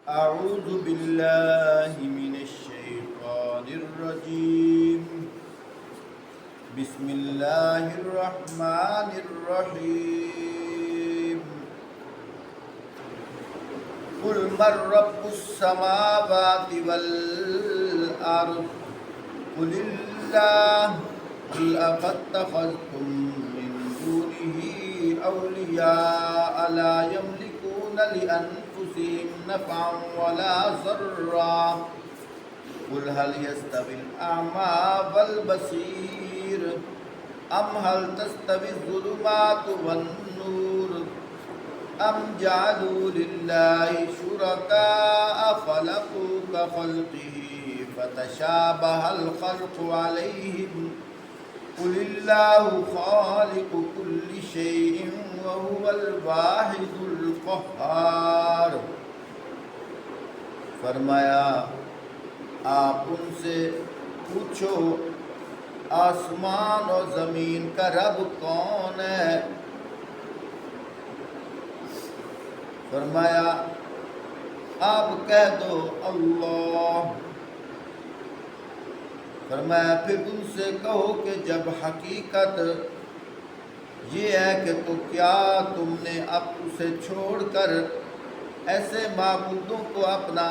أعوذ بالله من الشيطان الرجيم. بسم الله الرحمن الرحيم. قل من رب السماوات والأرض قل الله قل أفاتخذتم من دونه أولياء لا يملكون لأنفسهم نفعا ولا ضرا قل هل يستوي الأعمى والبصير أم هل تستوي الظلمات والنور أم جعلوا لله شركاء خلقوا كخلقه فتشابه الخلق عليهم قل الله خالق كل شيء وهو الواحد القهار. فرمایا آپ ان سے پوچھو آسمان اور زمین کا رب کون ہے؟ فرمایا آپ کہہ دو اللہ. فرمایا پھر ان سے کہو کہ جب حقیقت یہ ہے کہ تو کیا تم نے اب اسے چھوڑ کر ایسے معبودوں کو اپنا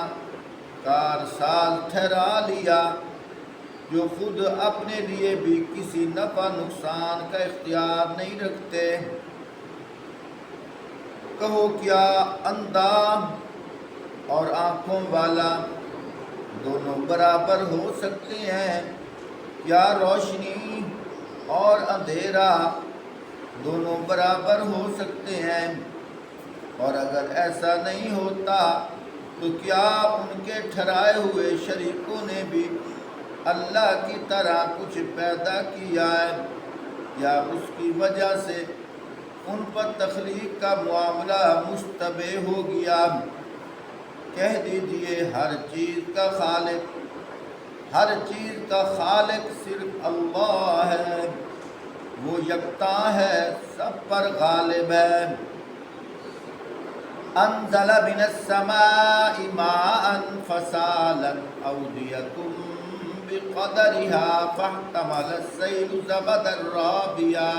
کارساز ٹھہرا لیا جو خود اپنے لیے بھی کسی نفع نقصان کا اختیار نہیں رکھتے. کہو کیا اندھا اور آنکھوں والا دونوں برابر ہو سکتے ہیں؟ کیا روشنی اور اندھیرا دونوں برابر ہو سکتے ہیں؟ اور اگر ایسا نہیں ہوتا تو کیا ان کے ٹھہرائے ہوئے شریکوں نے بھی اللہ کی طرح کچھ پیدا کیا ہے، یا اس کی وجہ سے ان پر تخلیق کا معاملہ مشتبہ ہو گیا؟ کہہ دیجئے ہر چیز کا خالق صرف اللہ ہے، وہ یکتا ہے، سب پر غالب ہے. انزل من السماء ماء فسالت اودية بقدرها فاحتمل السيل زبدا رابيا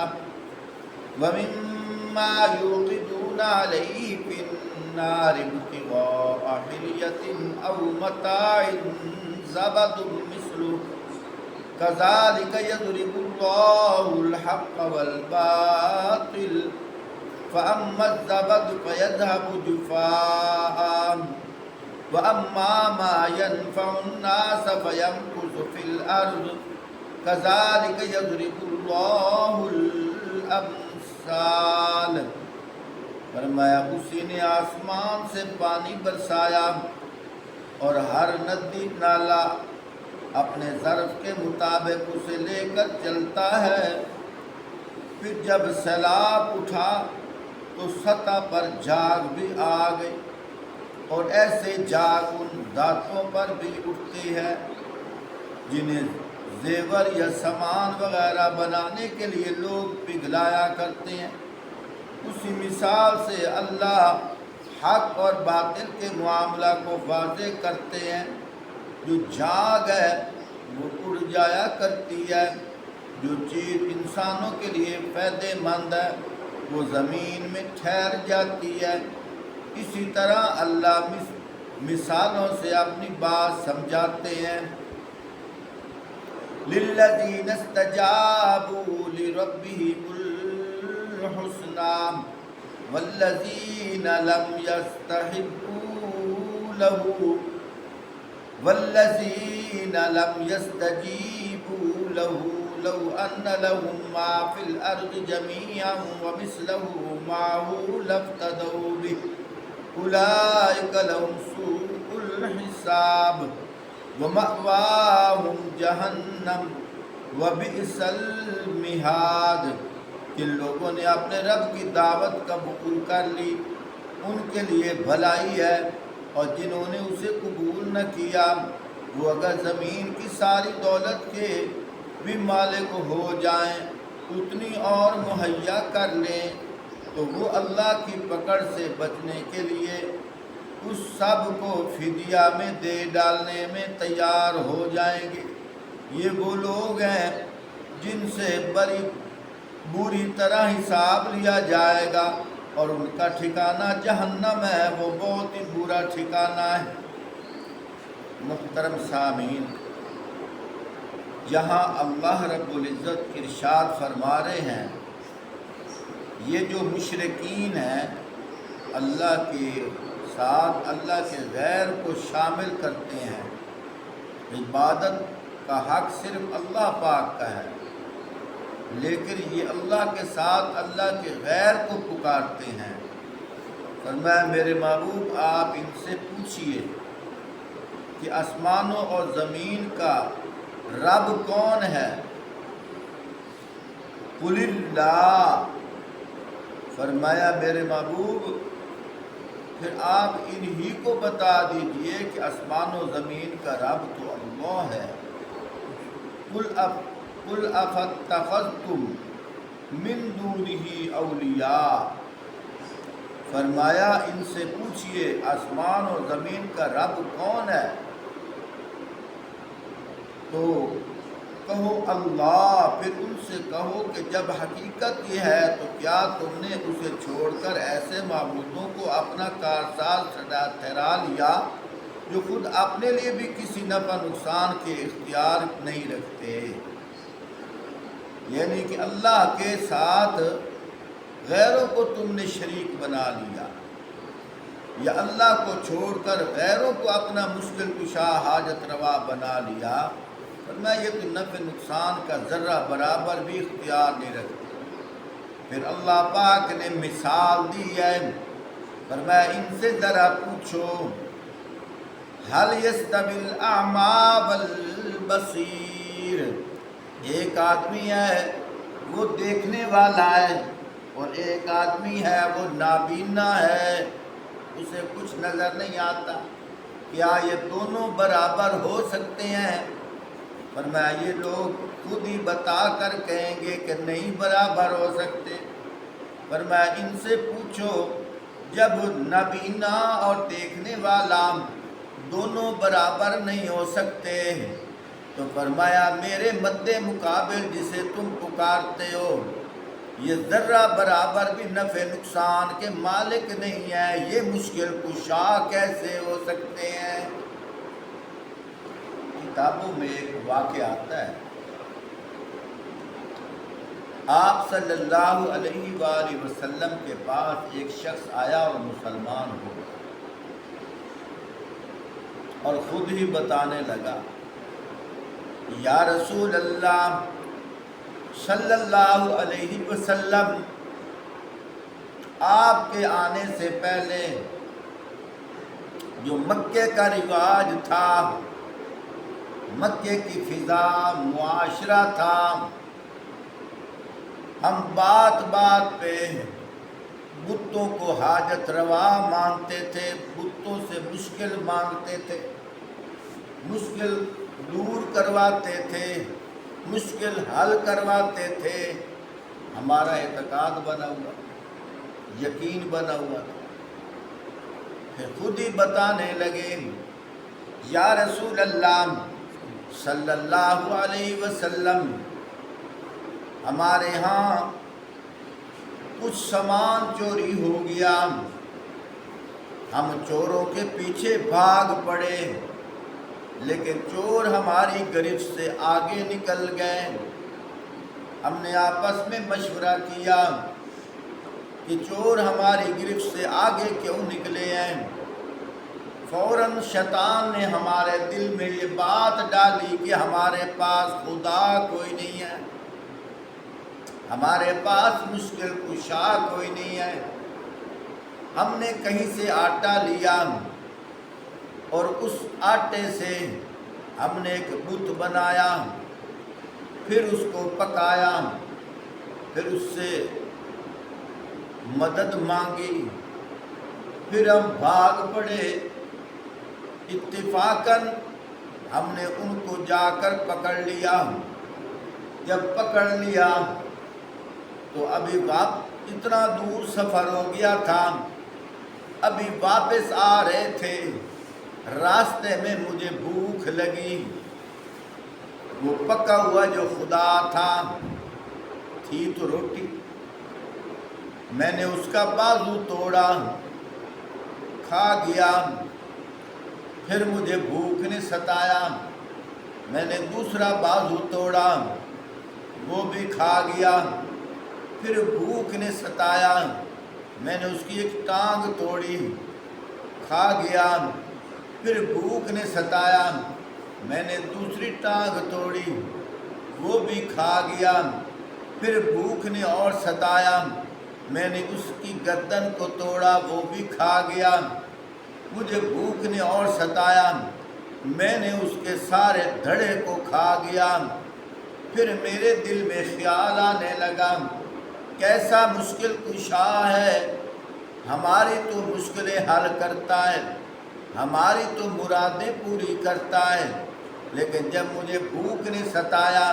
ومما يوقدون عليه في النار ابتغاء حلية أو متاع زبد مثله كذلك يضرب الله الحق والباطل فأما الزبد فيذهب جفاء وأما ما ينفع الناس فيمكث في الأرض كذلك يضرب الله الأمثال. فرمایا اسی نے آسمان سے پانی برسایا اور ہر ندی نالا اپنے ظرف کے مطابق اسے لے کر چلتا ہے. پھر جب سیلاب اٹھا تو سطح پر جاگ بھی آ گئی، اور ایسے جاگ ان دھاتوں پر بھی اٹھتی ہے جنہیں زیور یا سامان وغیرہ بنانے کے لیے لوگ پگھلایا کرتے ہیں. اسی مثال سے اللہ حق اور باطل کے معاملہ کو واضح کرتے ہیں. جو جاگ ہے وہ اڑ جایا کرتی ہے، جو چیز انسانوں کے لیے فائدہ مند ہے وہ زمین میں ٹھہر جاتی ہے. اسی طرح اللہ مثالوں سے اپنی بات سمجھاتے ہیں. لِلَّذِينَ اسْتَجَابُوا لِرَبِّهِمُ الْحُسْنَى وَالَّذِينَ لَمْ يَسْتَجِيبُوا لَهُ لَوْ أَنَّ لَهُم مَّا فِي الْأَرْضِ جَمِيعًا وَمِثْلَهُ مَعَهُ لَافْتَدَوْا بِهِ أُولَٰئِكَ لَهُمْ سُوءُ الْحِسَابِ وَمَأْوَاهُمْ جَهَنَّمُ وَبِئْسَ الْمِہَادُ. جن لوگوں نے اپنے رب کی دعوت قبول کر لی ان کے لیے بھلائی ہے، اور جنہوں نے اسے قبول نہ کیا وہ اگر زمین کی ساری دولت کے بھی مالک ہو جائیں اتنی اور مہیا کر لیں تو وہ اللہ کی پکڑ سے بچنے کے لیے اس سب کو فدیہ میں دے ڈالنے میں تیار ہو جائیں گے۔ یہ وہ لوگ ہیں جن سے بڑی بری طرح حساب لیا جائے گا اور ان کا ٹھکانہ جہنم ہے، وہ بہت ہی برا ٹھکانہ ہے۔ محترم سامعین، یہاں اللہ رب العزت ارشاد فرما رہے ہیں، یہ جو مشرکین ہیں اللہ کے ساتھ اللہ کے غیر کو شامل کرتے ہیں، عبادت کا حق صرف اللہ پاک کا ہے، لیکن یہ اللہ کے ساتھ اللہ کے غیر کو پکارتے ہیں۔ فرمایا میرے محبوب آپ ان سے پوچھئے کہ آسمانوں اور زمین کا رب کون ہے؟ قل اللہ، فرمایا میرے محبوب پھر آپ انہی کو بتا دیجئے کہ آسمان و زمین کا رب تو اللہ ہے۔ قل افاتخذتم من دونہ اولیاء، فرمایا ان سے پوچھئے آسمان اور زمین کا رب کون ہے؟ تو کہو اللہ، پھر ان سے کہو کہ جب حقیقت یہ ہے تو کیا تم نے اسے چھوڑ کر ایسے معبودوں کو اپنا کارساز ٹھہرا لیا جو خود اپنے لیے بھی کسی نفع نقصان کے اختیار نہیں رکھتے؟ یعنی کہ اللہ کے ساتھ غیروں کو تم نے شریک بنا لیا، یا اللہ کو چھوڑ کر غیروں کو اپنا مشکل کشا حاجت روا بنا لیا۔ فرمایا یہ تو نفع نقصان کا ذرہ برابر بھی اختیار نہیں رکھتے۔ پھر اللہ پاک نے مثال دی ہے، فرمایا ان سے ذرا پوچھو هل يستوي الأعمى والبصير، ایک آدمی ہے وہ دیکھنے والا ہے اور ایک آدمی ہے وہ نابینا ہے، اسے کچھ نظر نہیں آتا، کیا یہ دونوں برابر ہو سکتے ہیں؟ فرمایا یہ لوگ خود ہی بتا کر کہیں گے کہ نہیں برابر ہو سکتے۔ فرمایا ان سے پوچھو جب نابینا اور دیکھنے والا دونوں برابر نہیں ہو سکتے تو فرمایا میرے مد مقابل جسے تم پکارتے ہو یہ ذرہ برابر بھی نفع نقصان کے مالک نہیں ہے، یہ مشکل کشا کیسے ہو سکتے ہیں؟ کتابوں میں ایک واقعہ آتا ہے، آپ صلی اللہ علیہ وآلہ وسلم کے پاس ایک شخص آیا اور مسلمان ہو گیا اور خود ہی بتانے لگا، یا رسول اللہ صلی اللہ علیہ وسلم، آپ کے آنے سے پہلے جو مکے کا رواج تھا، مکے کی فضا معاشرہ تھا، ہم بات بات پہ بتوں کو حاجت روا مانتے تھے، بتوں سے مشکل مانگتے تھے، مشکل دور کرواتے تھے، مشکل حل کرواتے تھے، ہمارا اعتقاد بنا ہوا، یقین بنا ہوا تھا۔ پھر خود ہی بتانے لگے، یا رسول اللہ صلی اللہ علیہ وسلم، ہمارے ہاں کچھ سامان چوری ہو گیا، ہم چوروں کے پیچھے بھاگ پڑے لیکن چور ہماری گرفت سے آگے نکل گئے۔ ہم نے آپس میں مشورہ کیا کہ چور ہماری گرفت سے آگے کیوں نکلے ہیں؟ فوراً شیطان نے ہمارے دل میں یہ بات ڈالی کہ ہمارے پاس خدا کوئی نہیں ہے، ہمارے پاس مشکل کشا کوئی نہیں ہے۔ ہم نے کہیں سے آٹا لیا اور اس آٹے سے ہم نے ایک بت بنایا، پھر اس کو پکایا، پھر اس سے مدد مانگی، پھر ہم بھاگ پڑے۔ اتفاقاً ہم نے ان کو جا کر پکڑ لیا۔ جب پکڑ لیا تو ابھی اتنا دور سفر ہو گیا تھا، ابھی واپس آ رہے تھے، راستے میں مجھے بھوک لگی، وہ پکا ہوا جو خدا تھی تو روٹی، میں نے اس کا بازو توڑا، کھا گیا، پھر مجھے بھوک نے ستایا، میں نے دوسرا بازو توڑا، وہ بھی کھا گیا، پھر بھوک نے ستایا، میں نے اس کی ایک ٹانگ توڑی، کھا گیا، پھر بھوک نے ستایا، میں نے دوسری ٹانگ توڑی، وہ بھی کھا گیا، پھر بھوک نے اور ستایا، میں نے اس کی گردن کو توڑا، وہ بھی کھا گیا، مجھے بھوک نے اور ستایا، میں نے اس کے سارے دھڑے کو کھا گیا۔ پھر میرے دل میں خیال آنے لگا، کیسا مشکل کشا ہے، ہماری تو مشکلیں حل کرتا ہے، ہماری تو مرادیں پوری کرتا ہے، لیکن جب مجھے بھوک نے ستایا،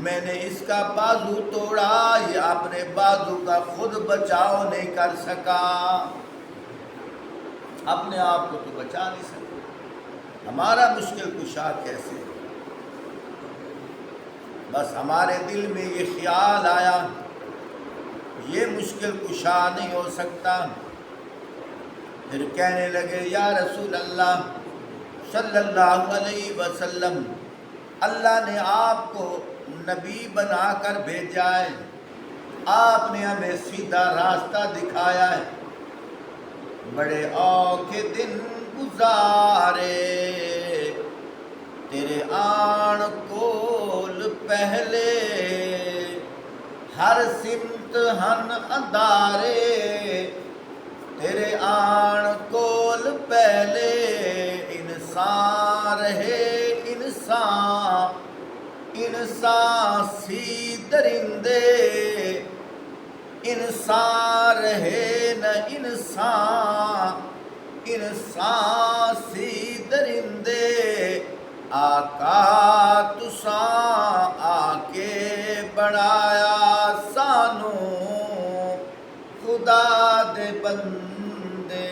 میں نے اس کا بازو توڑا، یہ اپنے بازو کا خود بچاؤ نہیں کر سکا، اپنے آپ کو تو بچا نہیں سکا، ہمارا مشکل کشا کیسے؟ بس ہمارے دل میں یہ خیال آیا، یہ مشکل کشا نہیں ہو سکتا۔ پھر کہنے لگے، یا رسول اللہ صلی اللہ علیہ وسلم، اللہ نے آپ کو نبی بنا کر بھیجا ہے، آپ نے ہمیں سیدھا راستہ دکھایا ہے، بڑے اوکھے دن گزارے تیرے آن کول پہلے، ہر سمت ہن اندارے تیرے آن کول پہلے، انسان رہے انسان، انسان سی درندے، انسان رہے نہ انسان، انسان سی درندے، آقا تساں آ کے بڑھایا سانو خدا دے بندے۔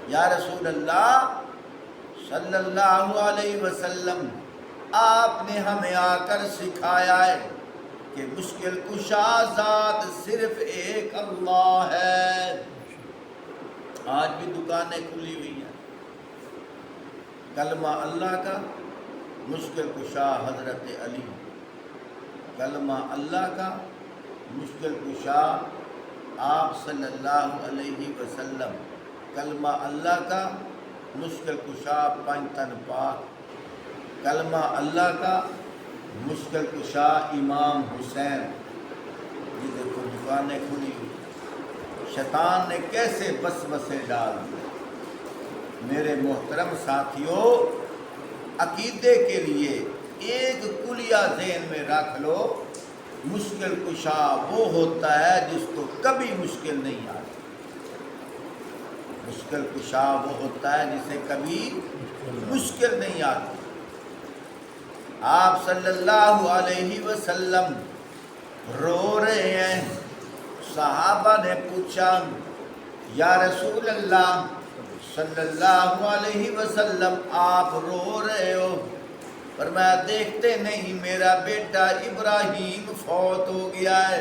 یا رسول اللہ صلی اللہ علیہ وسلم، آپ نے ہمیں آ کر سکھایا ہے کہ مشکل کشا ذات صرف ایک اللہ ہے۔ آج بھی دکانیں کھلی ہوئی ہیں، کلمہ اللہ کا مشکل کشا حضرت علی، کلمہ اللہ کا مشکل کشا آپ صلی اللہ علیہ وسلم، کلمہ اللہ کا مشکل کشا پنجتن پاک، کلمہ اللہ کا مشکل کشا امام حسین۔ یہ دیکھو دکانیں کھلی ہوئی، شیطان نے کیسے وسوسے ڈال دیے۔ میرے محترم ساتھیوں، عقیدے کے لیے ایک کلیہ ذہن میں رکھ لو، مشکل کشا وہ ہوتا ہے جس کو کبھی مشکل نہیں آتی، مشکل کشا وہ ہوتا ہے جسے کبھی مشکل نہیں آتی۔ آپ صلی اللہ علیہ وسلم رو رہے ہیں، صحابہ نے پوچھا، یا رسول اللہ صلی اللہ علیہ وسلم آپ رو رہے ہو؟ فرمایا دیکھتے نہیں میرا بیٹا ابراہیم فوت ہو گیا ہے۔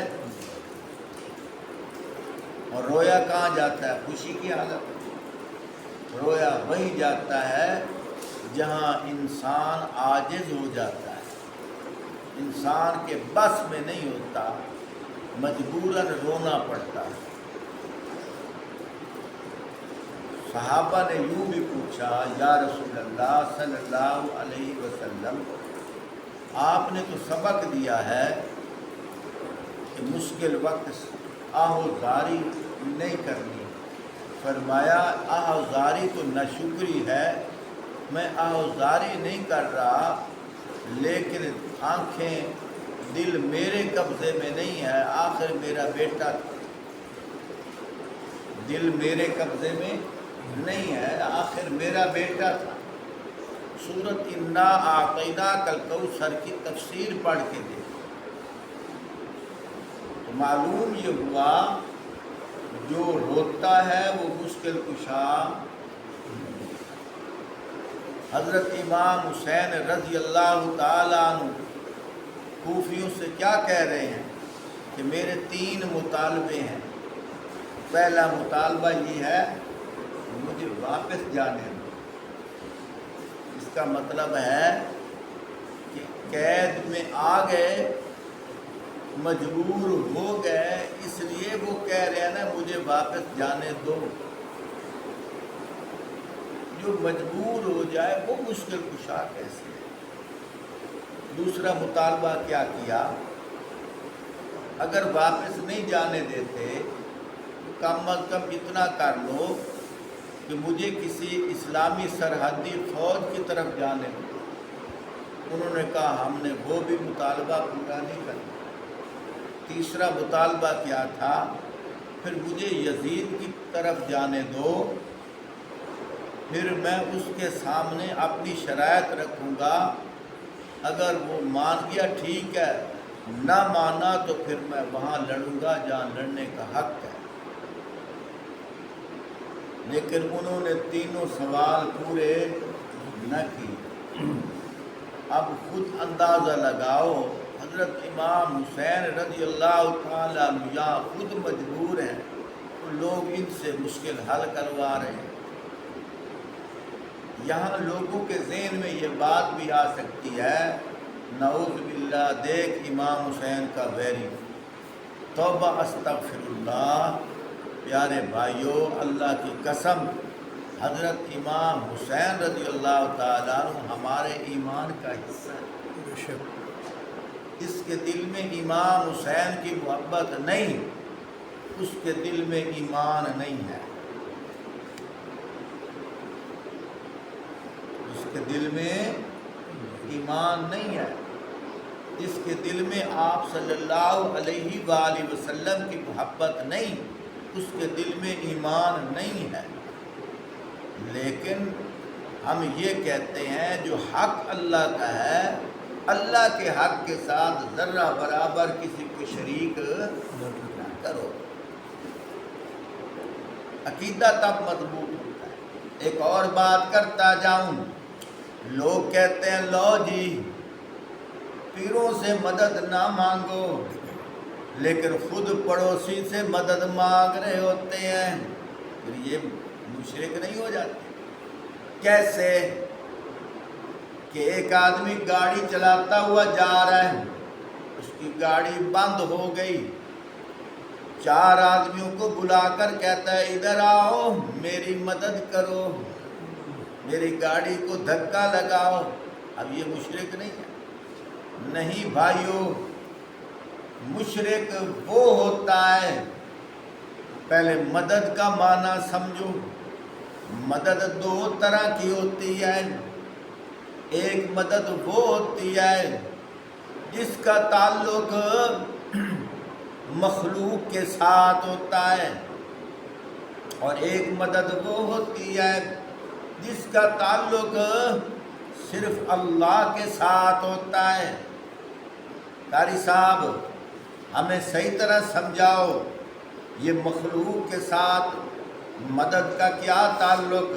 اور رویا کہاں جاتا ہے؟ خوشی کی حالت، رویا وہیں جاتا ہے جہاں انسان عاجز ہو جاتا ہے، انسان کے بس میں نہیں ہوتا، مجبوراً رونا پڑتا ہے۔ صحابہ نے یوں بھی پوچھا، یا رسول اللہ صلی اللہ علیہ وسلم، آپ نے تو سبق دیا ہے کہ مشکل وقت آہوزاری نہیں کرنی، فرمایا آہوزاری تو ناشکری ہے، میں آہوزاری نہیں کر رہا، لیکن آنکھیں دل میرے قبضے میں نہیں ہے، آخر میرا بیٹا تھا، دل میرے قبضے میں نہیں ہے، آخر میرا بیٹا تھا۔ سورۃ انا اعطیناک الکوثر کی تفسیر پڑھ کے دیکھو تو معلوم یہ ہوا جو روتا ہے وہ مشکل کشا۔ حضرت امام حسین رضی اللہ تعالیٰ عنہ کوفیوں سے کیا کہہ رہے ہیں کہ میرے 3 مطالبے ہیں۔ پہلا مطالبہ یہ ہے مجھے واپس جانے دو۔ اس کا مطلب ہے کہ قید میں آ گئے، مجبور ہو گئے، اس لیے وہ کہہ رہے ہیں نا مجھے واپس جانے دو۔ جو مجبور ہو جائے وہ مشکل کشا کیسے ہے؟ دوسرا مطالبہ کیا کیا؟ اگر واپس نہیں جانے دیتے تو کم از کم اتنا کر لو کہ مجھے کسی اسلامی سرحدی فوج کی طرف جانے دو۔ انہوں نے کہا ہم نے وہ بھی مطالبہ پورا نہیں کرنا۔ تیسرا مطالبہ کیا تھا؟ پھر مجھے یزید کی طرف جانے دو، پھر میں اس کے سامنے اپنی شرائط رکھوں گا، اگر وہ مان گیا ٹھیک ہے، نہ مانا تو پھر میں وہاں لڑوں گا جہاں لڑنے کا حق ہے۔ لیکن انہوں نے تینوں سوال پورے نہ کیے۔ اب خود اندازہ لگاؤ، حضرت امام حسین رضی اللہ تعالیٰ عنہ یہاں خود مجبور ہیں، تو لوگ ان سے مشکل حل کروا رہے ہیں۔ یہاں لوگوں کے ذہن میں یہ بات بھی آ سکتی ہے، نعوذ باللہ دیکھ امام حسین کا ویری، توبہ استغفر اللہ۔ پیارے بھائیوں، اللہ کی قسم، حضرت امام حسین رضی اللہ تعالیٰ عنہ ہمارے ایمان کا حصہ ہے۔ اس کے دل میں امام حسین کی محبت نہیں، اس کے دل میں ایمان نہیں ہے، اس کے دل میں ایمان نہیں ہے، اس کے دل میں آپ صلی اللہ علیہ وآلہ وسلم کی محبت نہیں، اس کے دل میں ایمان نہیں ہے۔ لیکن ہم یہ کہتے ہیں جو حق اللہ کا ہے، اللہ کے حق کے ساتھ ذرہ برابر کسی کو شریک نہ کرو۔ عقیدہ تب مضبوط ہوتا ہے۔ ایک اور بات کرتا جاؤں، لوگ کہتے ہیں لو جی پیروں سے مدد نہ مانگو، لیکن خود پڑوسی سے مدد مانگ رہے ہوتے ہیں، پھر یہ مشرک نہیں ہو جاتے؟ کیسے کہ ایک آدمی گاڑی چلاتا ہوا جا رہا ہے، اس کی گاڑی بند ہو گئی، 4 آدمیوں کو بلا کر کہتا ہے ادھر آؤ میری مدد کرو، میری گاڑی کو دھکا لگاؤ۔ اب یہ مشرک نہیں ہے؟ نہیں بھائیو، مشرک وہ ہوتا ہے، پہلے مدد کا معنی سمجھو۔ مدد 2 طرح کی ہوتی ہے۔ ایک مدد وہ ہوتی ہے جس کا تعلق مخلوق کے ساتھ ہوتا ہے، اور ایک مدد وہ ہوتی ہے جس کا تعلق صرف اللہ کے ساتھ ہوتا ہے۔ قاری صاحب ہمیں صحیح طرح سمجھاؤ، یہ مخلوق کے ساتھ مدد کا کیا تعلق،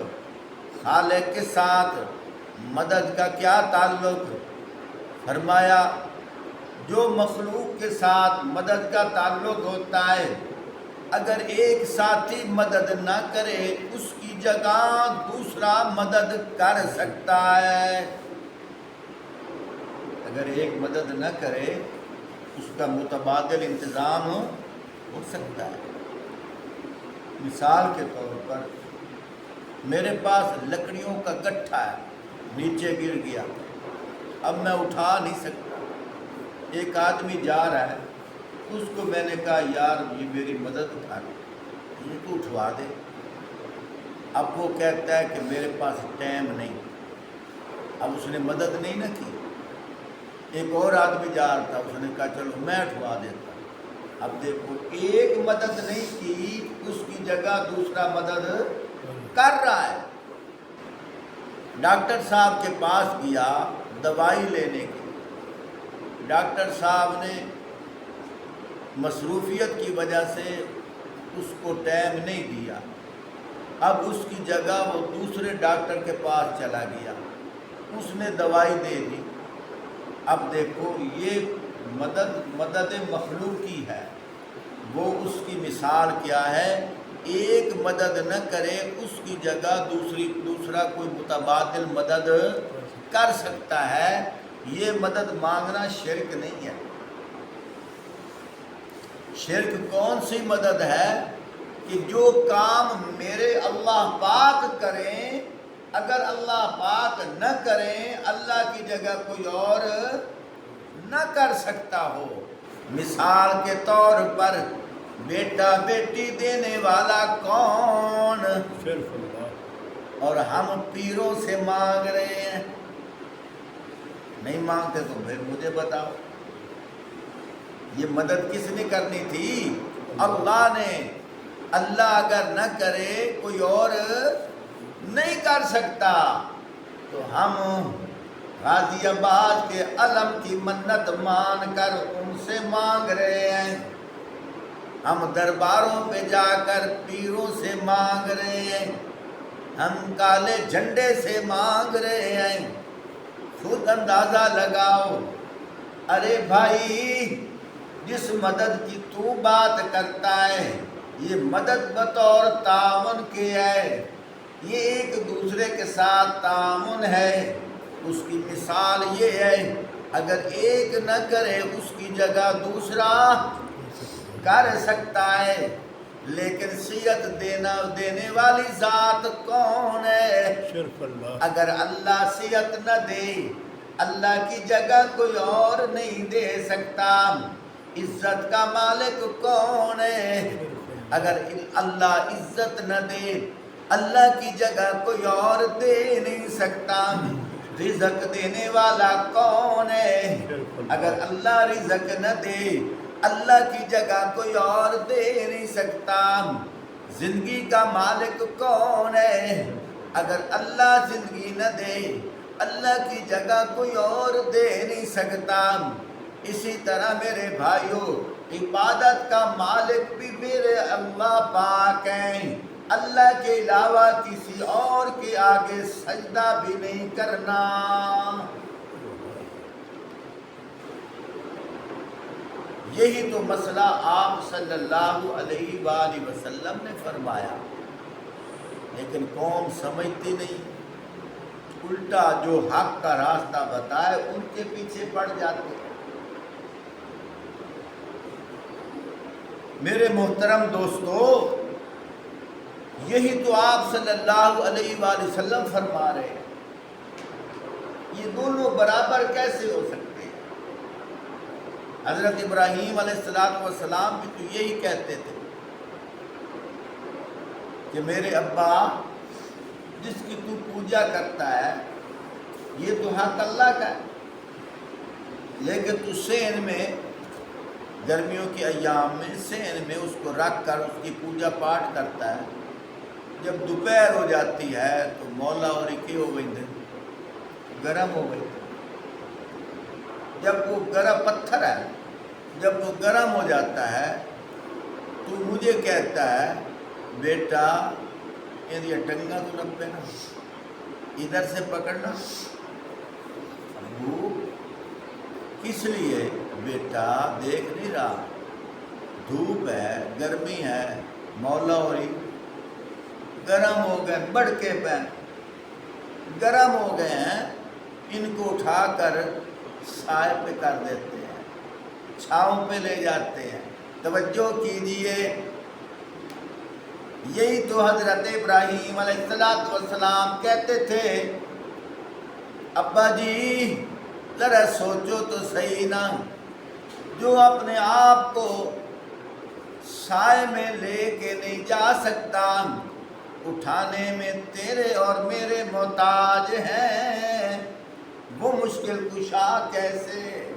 خالق کے ساتھ مدد کا کیا تعلق؟ فرمایا جو مخلوق کے ساتھ مدد کا تعلق ہوتا ہے، اگر ایک ساتھی مدد نہ کرے اس کی جگہ دوسرا مدد کر سکتا ہے۔ اگر ایک مدد نہ کرے اس کا متبادل انتظام ہو سکتا ہے۔ مثال کے طور پر میرے پاس لکڑیوں کا گٹھا ہے، نیچے گر گیا، اب میں اٹھا نہیں سکتا، ایک آدمی جا رہا ہے، اس کو میں نے کہا یار یہ میری مدد کر، یہ تو اٹھوا دے۔ اب وہ کہتا ہے کہ میرے پاس ٹائم نہیں، اب اس نے مدد نہیں نہ کی۔ ایک اور آدمی جا رہا تھا، اس نے کہا چلو میں اٹھوا دیتا۔ اب دیکھو ایک مدد نہیں کی، اس کی جگہ دوسرا مدد کر رہا ہے۔ ڈاکٹر صاحب کے پاس گیا دوائی لینے کے، ڈاکٹر صاحب نے مصروفیت کی وجہ سے اس کو ٹائم نہیں دیا، اب اس کی جگہ وہ دوسرے ڈاکٹر کے پاس چلا گیا، اس نے دوائی دے دی۔ اب دیکھو یہ مدد مخلوقی ہے، وہ اس کی مثال کیا ہے؟ ایک مدد نہ کرے اس کی جگہ دوسرا کوئی متبادل مدد کر سکتا ہے۔ یہ مدد مانگنا شرک نہیں ہے۔ شرک کون سی مدد ہے؟ کہ جو کام میرے اللہ پاک کریں، اگر اللہ پاک نہ کریں، اللہ کی جگہ کوئی اور نہ کر سکتا ہو۔ مثال کے طور پر بیٹا بیٹی دینے والا کون؟ صرف اللہ۔ اور ہم پیروں سے مانگ رہے ہیں۔ نہیں مانگتے تو پھر مجھے بتاؤ، یہ مدد کس نے کرنی تھی؟ اللہ نے۔ اللہ اگر نہ کرے کوئی اور نہیں کر سکتا، تو ہم غازی آباد کے علم کی منت مان کر ان سے مانگ رہے ہیں، ہم درباروں پہ جا کر پیروں سے مانگ رہے ہیں، ہم کالے جھنڈے سے مانگ رہے ہیں۔ خود اندازہ لگاؤ۔ ارے بھائی، جس مدد کی تو بات کرتا ہے، یہ مدد بطور تعاون کی ہے، یہ ایک دوسرے کے ساتھ تعاون ہے۔ اس کی مثال یہ ہے، اگر ایک نہ کرے اس کی جگہ دوسرا کر سکتا ہے۔ لیکن صحت دینے والی ذات کون ہے؟ صرف اللہ۔ اگر اللہ صحت نہ دے، اللہ کی جگہ کوئی اور نہیں دے سکتا۔ عزت کا مالک کون ہے؟ اگر اللہ عزت نہ دے، اللہ کی جگہ کوئی اور دے نہیں سکتا۔ رزق دینے والا کون ہے؟ اگر اللہ رزق نہ دے، اللہ کی جگہ کوئی اور دے نہیں سکتا۔ زندگی کا مالک کون ہے؟ اگر اللہ زندگی نہ دے، اللہ کی جگہ کوئی اور دے نہیں سکتا۔ اسی طرح میرے بھائیوں، عبادت کا مالک بھی میرے اللہ پاک ہیں۔ اللہ کے علاوہ کسی اور کے آگے سجدہ بھی نہیں کرنا۔ یہی تو مسئلہ آپ صلی اللہ علیہ وآلہ وسلم نے فرمایا، لیکن قوم سمجھتی نہیں، الٹا جو حق کا راستہ بتائے ان کے پیچھے پڑ جاتے ہیں۔ میرے محترم دوستو، یہی تو آپ صلی اللہ علیہ وآلہ وسلم فرما رہے ہیں۔ یہ دونوں برابر کیسے ہو سکتے ہیں؟ حضرت ابراہیم علیہ السلام بھی تو یہی کہتے تھے کہ میرے ابا، جس کی تو پوجا کرتا ہے یہ تو حق اللہ کا ہے، لیکن تو سین میں، گرمیوں کے ایام میں سین میں اس کو رکھ کر اس کی پوجا پاٹ کرتا ہے۔ جب دوپہر ہو جاتی ہے تو مولا اور کی ہو گئی تھے، گرم ہو گئی۔ جب وہ گرم پتھر ہے، جب وہ گرم ہو جاتا ہے تو مجھے کہتا ہے، بیٹا یہ ٹنگا تو نہ پہنا، ادھر سے پکڑنا۔ ابو کس لیے؟ بیٹا دیکھ نہیں رہا، دھوپ ہے، گرمی ہے، مولا اور گرم ہو گئے، بڑھ کے پہن گرم ہو گئے ہیں، ان کو اٹھا کر سائے پہ کر دیتے ہیں، چھاؤں پہ لے جاتے ہیں۔ توجہ کیجئے، یہی تو حضرت ابراہیم علیہ السلام کہتے تھے، ابا جی ذرا سوچو تو صحیح نا، جو اپنے آپ کو سائے میں لے کے نہیں جا سکتا، اٹھانے میں تیرے اور میرے محتاج ہیں، وہ مشکل کشا کیسے؟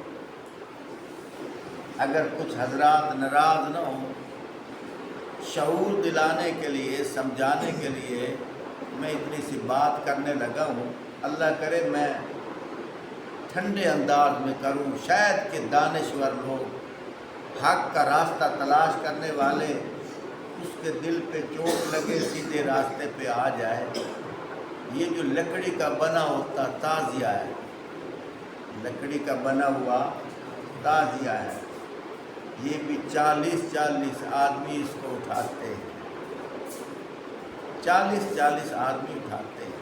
اگر کچھ حضرات ناراض نہ ہوں، شعور دلانے کے لیے، سمجھانے کے لیے میں اتنی سی بات کرنے لگا ہوں۔ اللہ کرے میں ٹھنڈے انداز میں کروں، شاید کہ دانشور لوگ، حق کا راستہ تلاش کرنے والے اس کے دل پہ چوٹ لگے سیدھے راستے پہ آ جائے. یہ جو لکڑی کا بنا ہوتا تعزیہ ہے، لکڑی کا بنا ہوا تعزیہ ہے، یہ بھی 40 آدمی اس کو اٹھاتے ہیں، 40 آدمی اٹھاتے ہیں.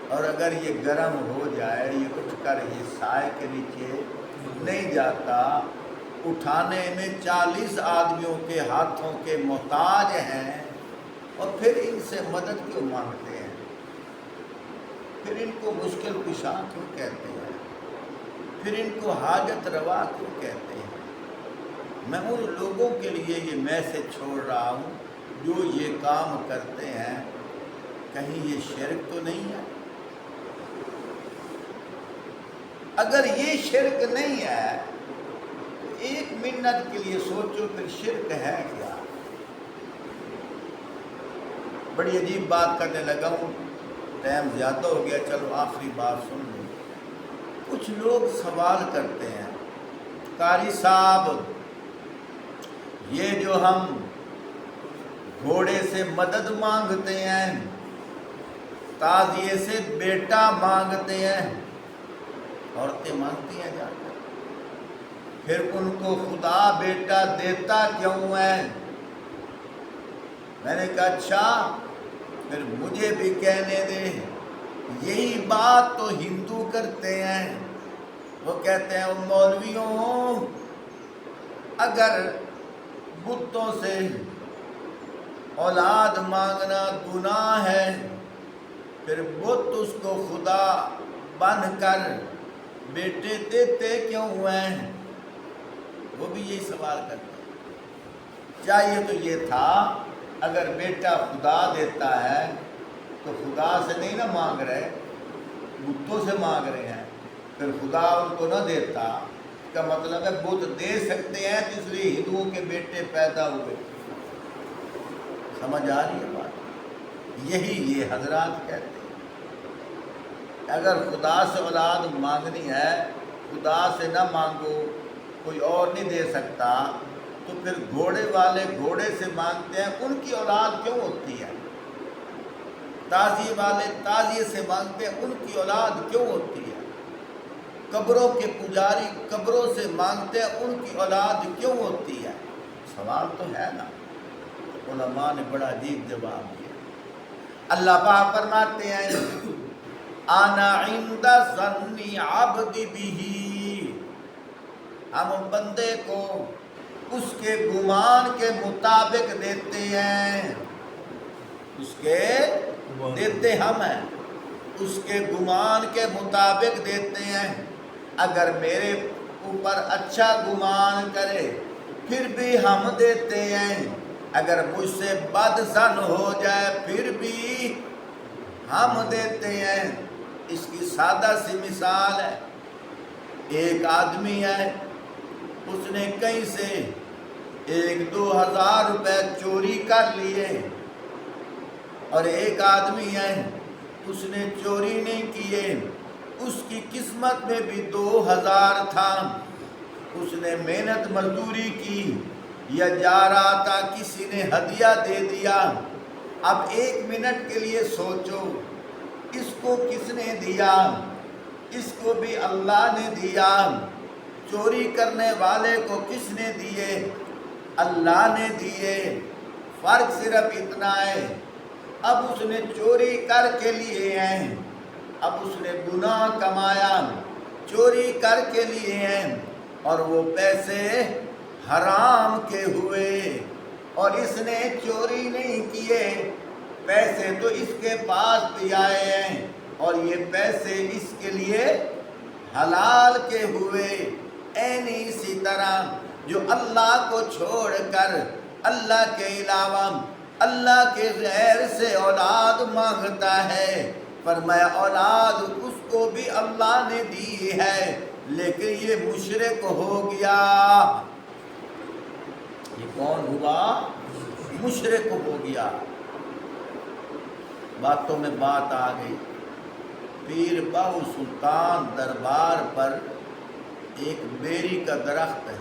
اور اگر یہ گرم ہو جائے، یہ اٹھ کر یہ سائے کے نیچے نہیں جاتا، اٹھانے میں 40 آدمیوں کے ہاتھوں کے محتاج ہیں، اور پھر ان سے مدد کیوں مانگتے ہیں؟ پھر ان کو مشکل کشا کیوں کہتے ہیں؟ پھر ان کو حاجت روا کیوں کہتے ہیں؟ میں ان لوگوں کے لیے یہ میسج چھوڑ رہا ہوں جو یہ کام کرتے ہیں، کہیں یہ شرک تو نہیں ہے؟ اگر یہ شرک نہیں ہے تو 1 منٹ کے لیے سوچو پھر شرک ہے کیا؟ بڑی عجیب بات کرنے لگا ہوں، ٹائم زیادہ ہو گیا، چلو آخری بات سن لوں. کچھ لوگ سوال کرتے ہیں، قاری صاحب یہ جو ہم گھوڑے سے مدد مانگتے ہیں، تعزیے سے بیٹا مانگتے ہیں، عورتیں مانگتی ہیں جا کر، پھر ان کو خدا بیٹا دیتا کیوں ہے؟ میں نے کہا اچھا پھر مجھے بھی کہنے دے، یہی بات تو ہندو کرتے ہیں. وہ کہتے ہیں مولویوں اگر بتوں سے اولاد مانگنا گناہ ہے، پھر بت اس کو خدا بن کر بیٹے دیتے کیوں ہیں؟ وہ بھی یہی سوال کرتے ہیں. چاہیے تو یہ تھا اگر بیٹا خدا دیتا ہے تو خدا سے نہیں نہ مانگ رہے، بتوں سے مانگ رہے ہیں، پھر خدا ان کو نہ دیتا. اس کا مطلب ہے بت دے سکتے ہیں تو اس لیے ہندوؤں کے بیٹے پیدا ہوئے. سمجھ آ رہی ہے بات؟ یہی یہ حضرات کہتے ہیں اگر خدا سے اولاد مانگنی ہے، خدا سے نہ مانگو، کوئی اور نہیں دے سکتا، تو پھر گھوڑے والے گھوڑے سے مانگتے ہیں، ان کی اولاد کیوں ہوتی ہے؟ تعزیے والے تعزیے سے مانگتے ہیں، ان کی اولاد کیوں ہوتی ہے؟ قبروں کے پجاری قبروں سے مانگتے ہیں، ان کی اولاد کیوں ہوتی ہے؟ سوال تو ہے نا. علماء نے بڑا عجیب جواب دیا. اللہ پاک فرماتے ہیں انا عند ظن عبدی بہ، ہم بندے کو اس کے گمان کے مطابق دیتے ہیں، اس کے دیتے ہم ہیں، اس کے گمان کے مطابق دیتے ہیں. اگر میرے اوپر اچھا گمان کرے پھر بھی ہم دیتے ہیں، اگر مجھ سے بد ظن ہو جائے پھر بھی ہم دیتے ہیں. اس کی سادہ سی مثال ہے، ایک آدمی ہے، اس نے کہیں سے 1-2 ہزار روپے چوری کر لیے، اور ایک آدمی ہے اس نے چوری نہیں کیے، اس کی قسمت میں بھی 2000 تھا، اس نے محنت مزدوری کی یا جا رہا تھا کسی نے ہدیہ دے دیا. اب 1 منٹ کے لیے سوچو، اس کو کس نے دیا؟ اس کو بھی اللہ نے دیا. چوری کرنے والے کو کس نے دیے؟ اللہ نے دیے. فرق صرف اتنا ہے، اب اس نے چوری کر کے لیے ہیں، اب اس نے گناہ کمایا، چوری کر کے لیے ہیں، اور وہ پیسے حرام کے ہوئے، اور اس نے چوری نہیں کیے، پیسے تو اس کے پاس بھی آئے ہیں، اور یہ پیسے اس کے لیے حلال کے ہوئے. اسی طرح جو اللہ کو چھوڑ کر اللہ کے علاوہ اللہ کے غیر سے اولاد مانگتا ہے، فرمایا اولاد اس کو بھی اللہ نے دی ہے، لیکن یہ مشرک ہو گیا. یہ کون ہوا؟ مشرک ہو گیا. باتوں میں بات آ گئی. پیر باہو سلطان دربار پر ایک بیری کا درخت ہے،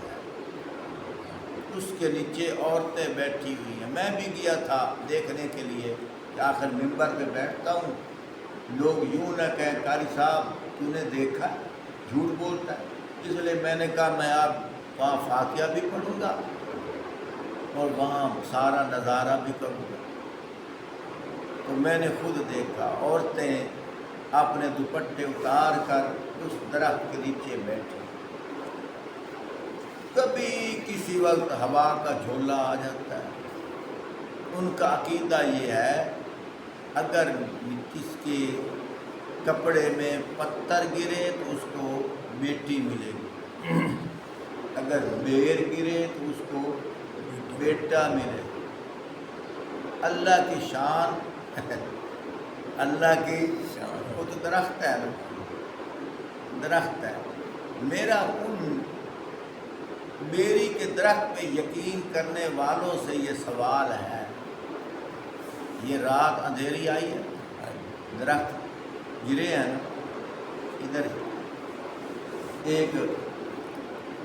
اس کے نیچے عورتیں بیٹھی ہوئی ہیں. میں بھی گیا تھا دیکھنے کے لیے کہ آخر ممبر پہ بیٹھتا ہوں، لوگ یوں نہ کہیں قاری صاحب تو نے دیکھا، جھوٹ بولتا ہے. اس لیے میں نے کہا میں آپ وہاں فاتحہ بھی پڑھوں گا اور وہاں سارا نظارہ بھی کروں گا. تو میں نے خود دیکھا عورتیں اپنے دوپٹے اتار کر اس درخت کے نیچے بیٹھی. کبھی کسی وقت ہوا کا جھولا آ جاتا ہے. ان کا عقیدہ یہ ہے اگر کس کے کپڑے میں پتھر گرے تو اس کو بیٹی ملے گی، اگر بیر گرے تو اس کو بیٹا ملے. اللہ کی شان اللہ کی شان. وہ تو درخت ہے نا، درخت ہے. میرا ان بیری کے درخت پہ یقین کرنے والوں سے یہ سوال ہے، یہ رات اندھیری آئی ہے، درخت گرے ہیں نا. ادھر ایک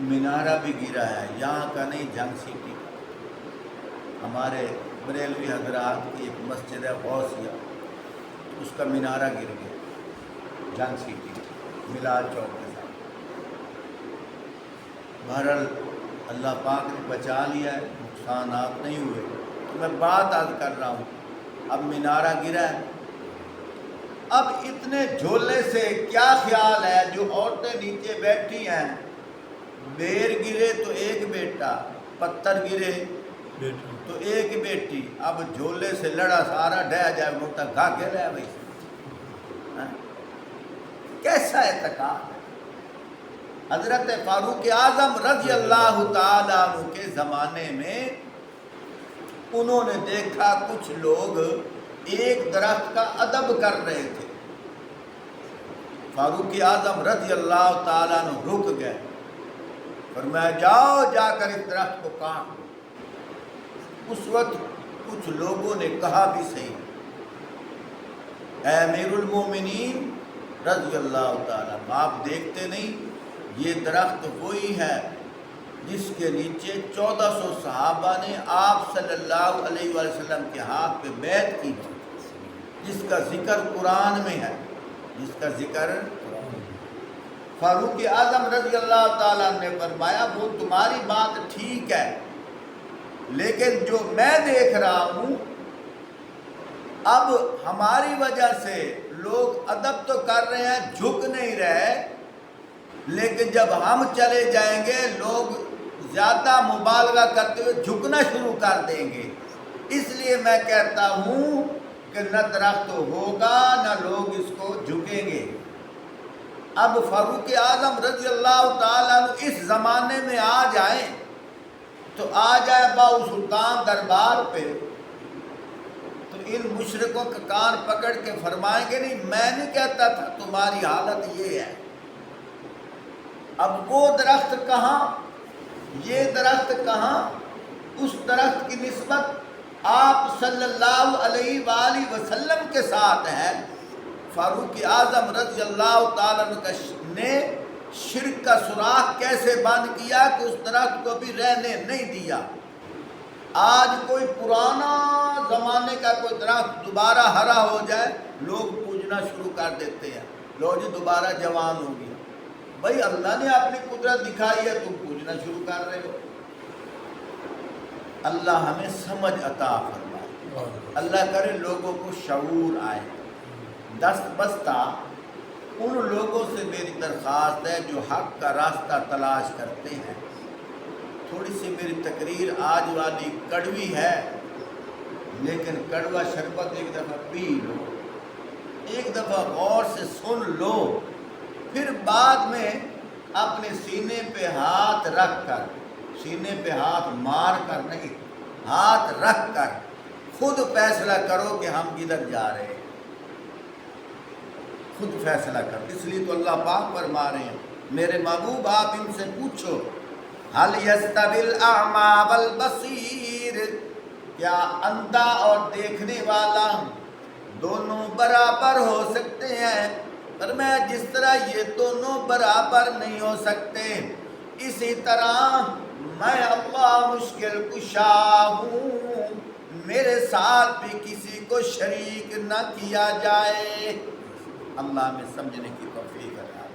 مینارہ بھی گرا ہے، یہاں کا نہیں، جنگ سٹی کا. ہمارے بریلوی حضرات کی ایک مسجد ہے غوثیہ، اس کا مینارہ گر گیا جنگ سٹی ملال چوک کے ساتھ. بہرحال اللہ پاک نے بچا لیا ہے، نقصانات نہیں ہوئے. تو میں بات عرض کر رہا ہوں، اب مینارہ گرا ہے. اب اتنے جھولے سے کیا خیال ہے جو عورتیں نیچے بیٹھی ہیں، بیر گرے تو ایک بیٹا، پتھر گرے تو ایک بیٹی. اب جھولے سے لڑا سارا ڈہ جائے وہ تک گھا کے رہے بھائی. کیسا اعتقاد ہے. حضرت فاروق اعظم رضی اللہ تعالیٰ عنہ کے زمانے میں انہوں نے دیکھا کچھ لوگ ایک درخت کا ادب کر رہے تھے. فاروق اعظم رضی اللہ تعالیٰ عنہ رک گئے، فرمایا جاؤ جا کر اس درخت کو کاٹ. اس وقت کچھ لوگوں نے کہا بھی صحیح، اے امیر المومنین رضی اللہ تعالیٰ، آپ دیکھتے نہیں یہ درخت وہی ہے جس کے نیچے 1400 صحابہ نے آپ صلی اللہ علیہ وسلم کے ہاتھ پہ بیعت کی تھی، جس کا ذکر قرآن میں ہے، جس کا ذکر. فاروق اعظم رضی اللہ تعالیٰ نے فرمایا وہ تمہاری بات ٹھیک ہے، لیکن جو میں دیکھ رہا ہوں اب ہماری وجہ سے لوگ ادب تو کر رہے ہیں، جھک نہیں رہے، لیکن جب ہم چلے جائیں گے لوگ زیادہ مبالغہ کرتے ہوئے جھکنا شروع کر دیں گے. اس لیے میں کہتا ہوں کہ نہ درخت ہوگا نہ لوگ اس کو جھکیں گے. اب فاروق اعظم رضی اللہ تعالیٰ عنہ اس زمانے میں آ جائیں تو آ جائے باؤ سلطان دربار پہ تو ان مشرکوں کا کان پکڑ کے فرمائیں گے نہیں میں نہیں کہتا تھا تمہاری حالت یہ ہے. اب وہ درخت کہاں، یہ درخت کہاں. اس درخت کی نسبت آپ صلی اللہ علیہ وآلہ وسلم کے ساتھ ہے. فاروق اعظم رضی اللہ تعالیٰ عنہ نے شرک کا سوراخ کیسے بند کیا کہ اس درخت کو بھی رہنے نہیں دیا. آج کوئی پرانا زمانے کا کوئی درخت دوبارہ ہرا ہو جائے لوگ پوجنا شروع کر دیتے ہیں، لو جی دوبارہ جوان ہو گیا. بھائی اللہ نے اپنی قدرت دکھائی ہے، تم پوجنا شروع کر رہے ہو. اللہ ہمیں سمجھ عطا فرمائے، اللہ کرے لوگوں کو شعور آئے. دست بستہ ان لوگوں سے میری درخواست ہے جو حق کا راستہ تلاش کرتے ہیں. تھوڑی سی میری تقریر آج والی کڑوی ہے، لیکن کڑوا شربت ایک دفعہ پی لو، ایک دفعہ غور سے سن لو، پھر بعد میں اپنے سینے پہ ہاتھ رکھ کر، سینے پہ ہاتھ مار کر نہیں، ہاتھ رکھ کر خود فیصلہ کرو کہ ہم کدھر جا رہے ہیں. خود فیصلہ کرو. اس لیے تو اللہ پاک فرما رہے ہیں میرے محبوب آپ ان سے پوچھو هل يستوي الاعمى والبصير، کیا اندھا اور دیکھنے والا دونوں برابر ہو سکتے ہیں؟ پر میں جس طرح یہ دونوں برابر نہیں ہو سکتے اسی طرح میں اللہ مشکل کشا ہوں، میرے ساتھ بھی کسی کو شریک نہ کیا جائے۔ اللہ میں سمجھنے کی توفیق عطا